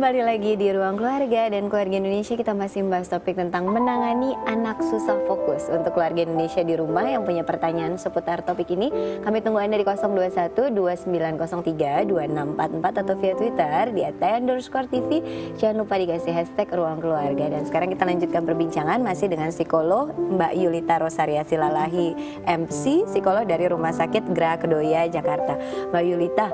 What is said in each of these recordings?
Kembali lagi di Ruang Keluarga dan Keluarga Indonesia, kita masih membahas topik tentang menangani anak susah fokus. Untuk keluarga Indonesia di rumah yang punya pertanyaan seputar topik ini, kami tunggu Anda di 021 2903 2644 atau via Twitter di @taya_tv. Jangan lupa dikasih hashtag Ruang Keluarga. Dan sekarang kita lanjutkan perbincangan masih dengan psikolog Mbak Yulita Rosaria Silalahi, MC, psikolog dari Rumah Sakit Gera Kedoya, Jakarta. Mbak Yulita,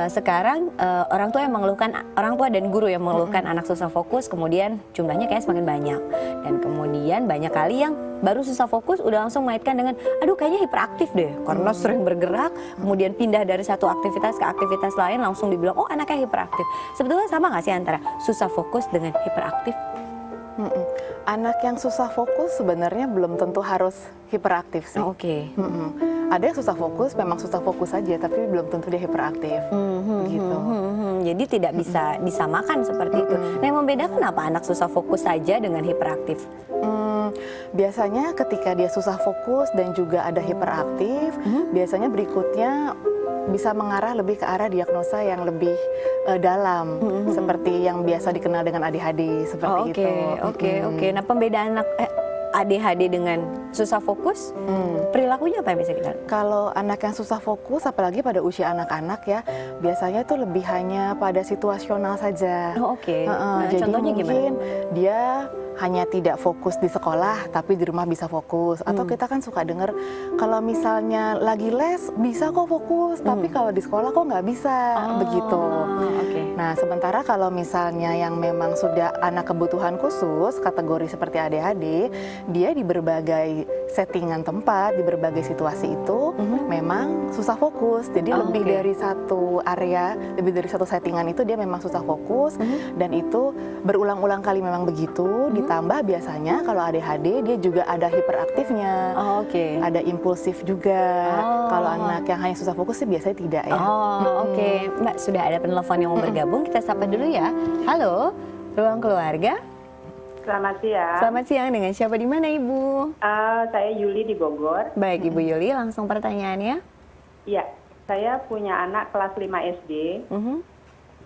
sekarang orang tua dan guru yang mengeluhkan anak susah fokus, kemudian jumlahnya kayak semakin banyak, dan kemudian banyak kali yang baru susah fokus udah langsung mengaitkan dengan aduh kayaknya hiperaktif deh karena sering bergerak, kemudian pindah dari satu aktivitas ke aktivitas lain langsung dibilang oh anaknya hiperaktif. Sebetulnya sama nggak sih antara susah fokus dengan hiperaktif? Anak yang susah fokus sebenarnya belum tentu harus hiperaktif sih. Oke. Ada yang susah fokus, memang susah fokus saja, tapi belum tentu dia hiperaktif. Gitu. Jadi tidak bisa disamakan seperti itu. Nah, yang membedakan apa anak susah fokus saja dengan hiperaktif? Biasanya ketika dia susah fokus dan juga ada hiperaktif, biasanya berikutnya bisa mengarah lebih ke arah diagnosa yang lebih dalam, seperti yang biasa dikenal dengan ADHD seperti itu. Oke. Nah, pembedaan anak ADHD dengan susah fokus, perilakunya apa yang bisa kita? Kalau anak yang susah fokus, apalagi pada usia anak-anak ya, biasanya itu lebih hanya pada situasional saja. Nah, jadi contohnya mungkin gimana? dia hanya tidak fokus di sekolah, tapi di rumah bisa fokus. Atau kita kan suka dengar kalau misalnya lagi les bisa kok fokus, tapi kalau di sekolah kok nggak bisa, begitu. Nah, sementara kalau misalnya yang memang sudah anak kebutuhan khusus, kategori seperti ADHD, dia di berbagai settingan tempat, di berbagai situasi itu memang susah fokus. Jadi lebih dari satu area, lebih dari satu settingan itu dia memang susah fokus, dan itu berulang-ulang kali memang begitu. Ditambah biasanya kalau ADHD dia juga ada hiperaktifnya, ada impulsif juga. Kalau anak yang hanya susah fokus sih biasanya tidak ya. Mbak, sudah ada penelpon yang mau bergabung, kita sapa dulu ya. Halo, Ruang Keluarga. Selamat siang. Selamat siang, dengan siapa di mana Ibu? Saya Yuli di Bogor. Baik Ibu Yuli, langsung pertanyaannya. Iya, saya punya anak kelas 5 SD.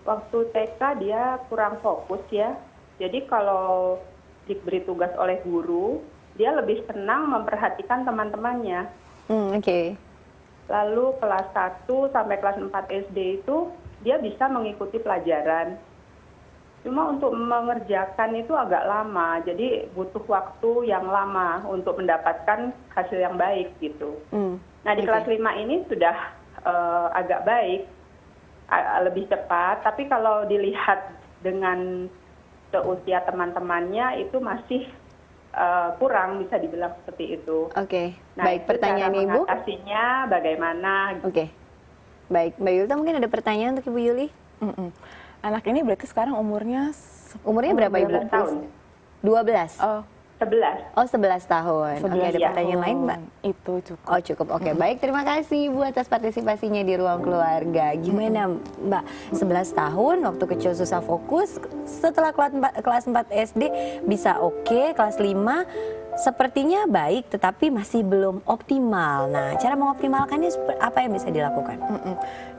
Waktu TK dia kurang fokus ya. Jadi kalau diberi tugas oleh guru, dia lebih senang memperhatikan teman-temannya. Lalu kelas 1 sampai kelas 4 SD itu dia bisa mengikuti pelajaran. Cuma untuk mengerjakan itu agak lama, jadi butuh waktu yang lama untuk mendapatkan hasil yang baik gitu. Nah di kelas 5 ini sudah agak baik, lebih cepat, tapi kalau dilihat dengan seusia teman-temannya itu masih kurang, bisa dibilang seperti itu. Nah, baik, pertanyaan Ibu. Mengatasinya bagaimana? Baik, Mbak Yulita mungkin ada pertanyaan untuk Ibu Yuli? Anak ini berarti sekarang umurnya berapa Ibu? 11 tahun. 12? 11. Oh, 11 tahun. Ada pertanyaan lain Mbak? Itu cukup. Oh cukup, baik, terima kasih Ibu atas partisipasinya di Ruang Keluarga. Gimana Mbak, 11 tahun waktu kecil susah fokus, setelah kelas 4 SD bisa kelas 5 sepertinya baik tetapi masih belum optimal. Nah, cara mengoptimalkannya apa yang bisa dilakukan?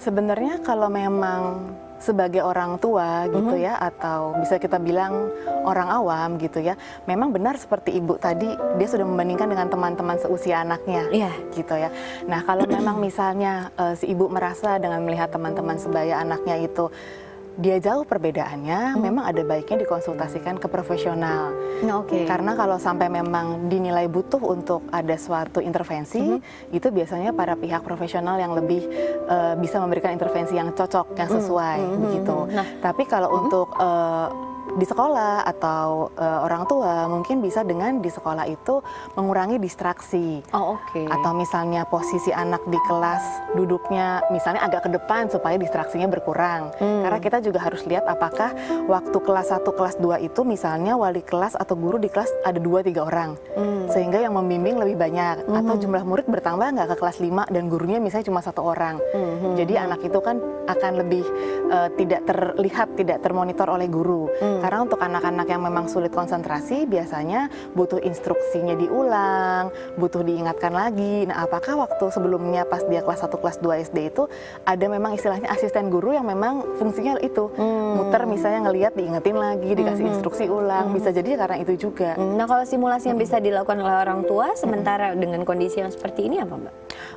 Sebenarnya kalau memang sebagai orang tua gitu ya, atau bisa kita bilang orang awam gitu ya, memang benar seperti Ibu tadi, dia sudah membandingkan dengan teman-teman seusia anaknya gitu ya. Nah kalau memang misalnya si Ibu merasa dengan melihat teman-teman sebaya anaknya itu dia jauh perbedaannya, memang ada baiknya dikonsultasikan ke profesional. Karena kalau sampai memang dinilai butuh untuk ada suatu intervensi, itu biasanya para pihak profesional yang lebih bisa memberikan intervensi yang cocok, yang sesuai begitu. Tapi kalau untuk di sekolah atau orang tua mungkin bisa dengan di sekolah itu mengurangi distraksi. Atau misalnya posisi anak di kelas duduknya misalnya agak ke depan supaya distraksinya berkurang. Karena kita juga harus lihat apakah waktu kelas 1, kelas 2 itu misalnya wali kelas atau guru di kelas ada 2-3 orang. Sehingga yang membimbing lebih banyak. Atau jumlah murid bertambah nggak ke kelas 5 dan gurunya misalnya cuma 1 orang. Jadi anak itu kan akan lebih tidak terlihat, tidak termonitor oleh guru. Karena untuk anak-anak yang memang sulit konsentrasi biasanya butuh instruksinya diulang, butuh diingatkan lagi. Nah, apakah waktu sebelumnya pas dia kelas 1, kelas 2 SD itu ada memang istilahnya asisten guru yang memang fungsinya itu muter misalnya ngelihat diingetin lagi, dikasih instruksi ulang, bisa jadi karena itu juga. Nah, kalau simulasi yang bisa dilakukan oleh orang tua sementara dengan kondisi yang seperti ini apa, Mbak?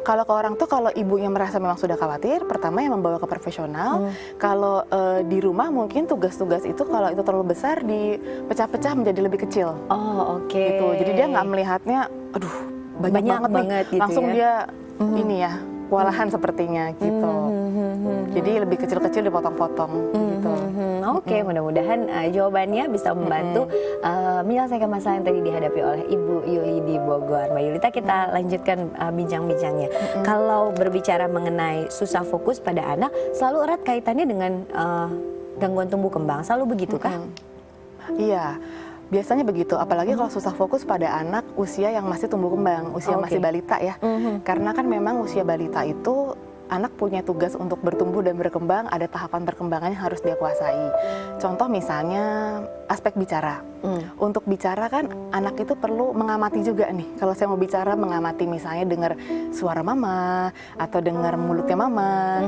Kalau ke orang tuh, kalau ibunya merasa memang sudah khawatir, pertama yang membawa ke profesional. Kalau di rumah mungkin tugas-tugas itu kalau itu terlalu besar dipecah-pecah menjadi lebih kecil. Oh, oke. Gitu. Jadi dia nggak melihatnya, aduh banyak banget nih, gitu langsung ya. dia ini ya kewalahan sepertinya gitu. Jadi lebih kecil-kecil dipotong-potong gitu. Oke, mudah-mudahan jawabannya bisa membantu menyelesaikan masalah yang tadi dihadapi oleh Ibu Yuli di Bogor. Mbak Yulita, kita lanjutkan bincang-bincangnya. Kalau berbicara mengenai susah fokus pada anak, selalu erat kaitannya dengan gangguan tumbuh kembang. Selalu begitukah? Iya. Biasanya begitu, apalagi kalau susah fokus pada anak usia yang masih tumbuh kembang, usia masih balita ya. Karena kan memang usia balita itu anak punya tugas untuk bertumbuh dan berkembang, ada tahapan perkembangannya yang harus dia kuasai. Contoh misalnya aspek bicara. Untuk bicara kan anak itu perlu mengamati juga nih. Kalau saya mau bicara, mengamati misalnya dengar suara mama atau dengar mulutnya mama,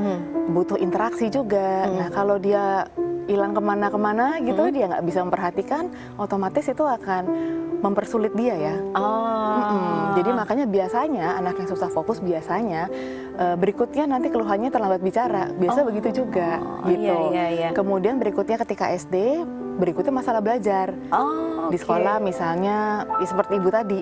butuh interaksi juga. Nah, kalau dia hilang kemana-kemana gitu, dia nggak bisa memperhatikan, otomatis itu akan mempersulit dia ya. Jadi makanya biasanya anak yang susah fokus biasanya berikutnya nanti keluhannya terlambat bicara. Biasa begitu juga gitu. Iya. Kemudian berikutnya ketika SD, berikutnya masalah belajar. Di sekolah misalnya ya seperti ibu tadi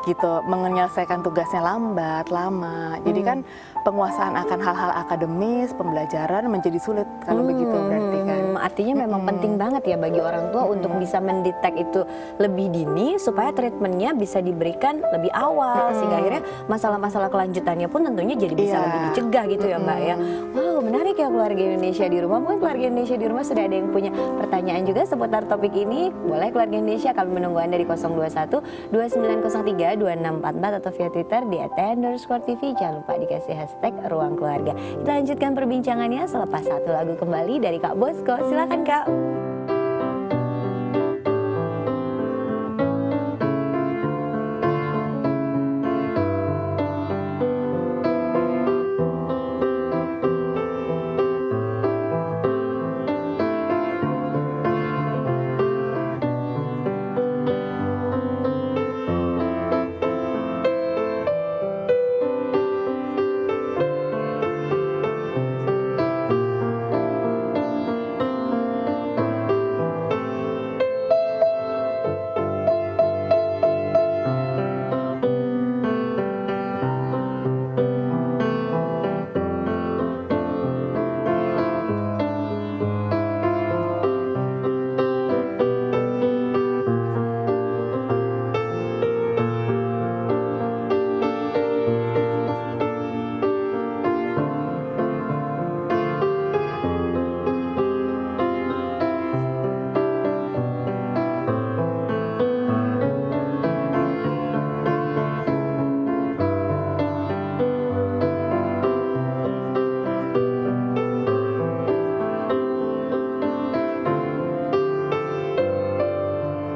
gitu, menyelesaikan tugasnya lambat, lama. Jadi kan penguasaan akan hal-hal akademis, pembelajaran menjadi sulit kalau begitu berarti kan. Artinya memang penting banget ya bagi orang tua untuk bisa mendetek itu lebih dini supaya treatmentnya bisa diberikan lebih awal sehingga akhirnya masalah-masalah kelanjutannya pun tentunya jadi bisa lebih dicegah gitu ya, Mbak ya. Wow, menarik ya keluarga Indonesia di rumah. Mungkin keluarga Indonesia di rumah sudah ada yang punya pertanyaan juga seputar topik ini. Boleh keluarga Indonesia, kami menunggu Anda di 021 2903 2644 atau via Twitter di @t_tv. Jangan lupa dikasih hashtag Ruang Keluarga. Kita lanjutkan perbincangannya selepas satu lagu kembali dari Kak Bosko. Silakan, Kak.